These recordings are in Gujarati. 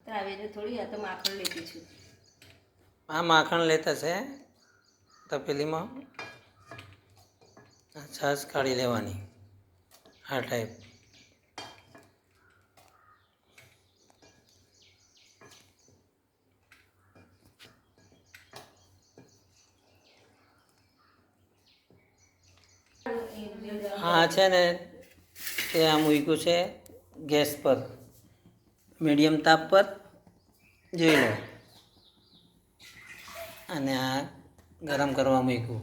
તાવેને થોડી આ તો માખણ લેતી છું. આ માખણ લેતા છે તપેલીમાં છાશ કાઢી લેવાની આ ટાઈપ. હા છે ને તે આ મૂક્યું છે ગેસ પર મીડિયમ તાપ પર જોઈ લો. અને આ ગરમ કરવા મૂક્યું.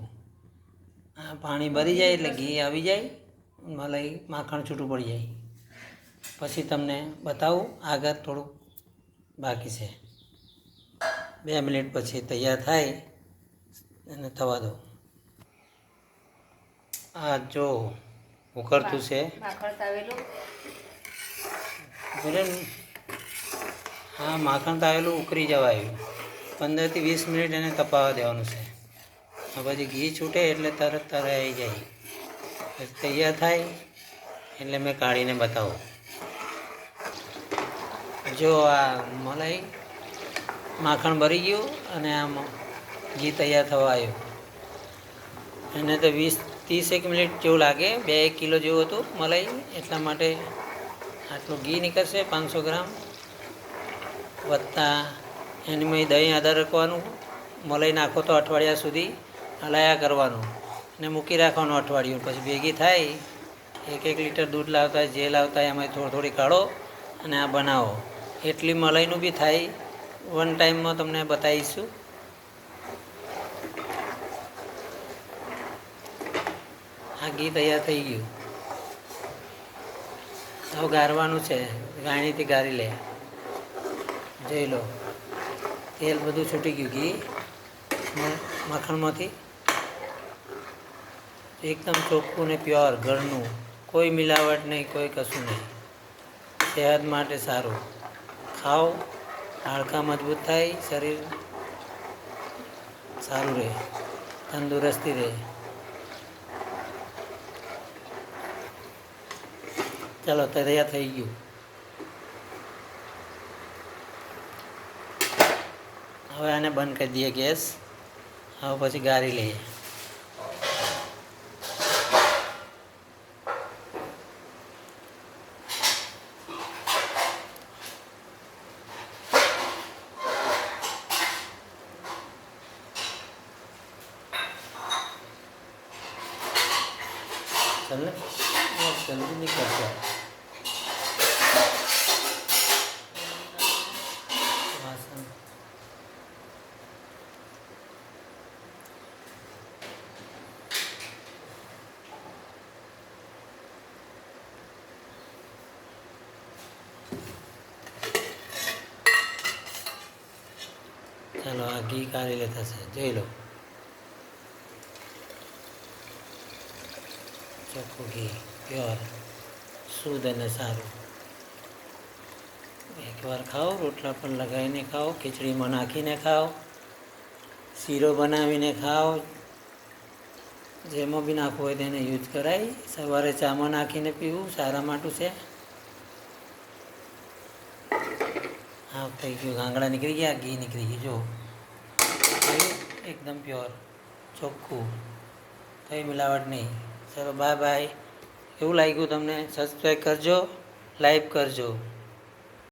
આ પાણી ભરી જાય એટલે ઘી આવી જાય, મલાઈ માખણ છૂટું પડી જાય. પછી તમને બતાવું આગળ થોડુંક બાકી છે. 2 મિનિટ પછી તૈયાર થાય અને થવા દો. આ જો ઉકળતું છે માખણ તાવેલું. બોલે ને હા માખણ તાવેલું ઉકળી જવા આવ્યું. 15 થી 20 મિનિટ એને તપાવવા દેવાનું છે. પછી ઘી છૂટે એટલે તરત તરાઈ જાય. પછી તૈયાર થાય એટલે મેં કાઢીને બતાવું. જો આ મલાઈ માખણ ભરી ગયું અને આમ ઘી તૈયાર થવા આવ્યું. એને તો 20-30 મિનિટ જેવું લાગે. 2 કિલો જેવું હતું મલાઈ, એટલા માટે આટલું ઘી નીકળશે 500 ગ્રામ વત્તા એની દહીં આદર રાખવાનું. મલાઈ નાખો તો અઠવાડિયા સુધી હલાયા કરવાનું અને મૂકી રાખવાનું અઠવાડિયું. પછી ભેગી થાય 1-1 લીટર દૂધ લાવતા જે લાવતા એમાં થોડી કાઢો અને આ બનાવો. એટલી મલાઈનું બી થાય. 1 ટાઈમમાં તમને બતાવીશું. આ ઘી તૈયાર થઈ ગયું. હવે ગાળવાનું છે. ગાળણીથી ગાળી લે. જોઈ લો તેલ બધું છૂટી ગયું ઘી માખણમાંથી. એકદમ ચોખ્ખું ને પ્યોર ઘરનું, કોઈ મિલાવટ નહીં, કોઈ કશું નહીં. સેહત માટે સારું. ખાઓ, હાડકાં મજબૂત થાય, શરીર સારું રહે, તંદુરસ્તી રહે. ચાલો તૈયાર થઈ ગયું. હવે આને બંધ કરી દઈએ ગેસ. હવે પછી ગાળી લઈએ. चल जल्दी नहीं करते. चलो आ घी काढ़ी लेता से જોઈ લો. ચોખ્ખું ઘી પ્યોર, શુદ્ધ અને સારું. એકવાર ખાઓ, રોટલા પર લગાવીને ખાઓ, ખીચડીમાં નાખીને ખાઓ, શીરો બનાવીને ખાઓ, જેમાં બી નાખવું હોય તેને યુઝ કરાય. સવારે ચામાં નાખીને પીવું સારા માટું છે. હા થઈ ગયું. ગાંગડા નીકળી ગયા, ઘી નીકળી ગયું. જો એકદમ પ્યોર, ચોખ્ખું, કંઈ મિલાવટ નહીં. ચલો બાય બાય. એવું લાગ્યું તમને? સબસ્ક્રાઈબ કરજો, લાઈક કરજો.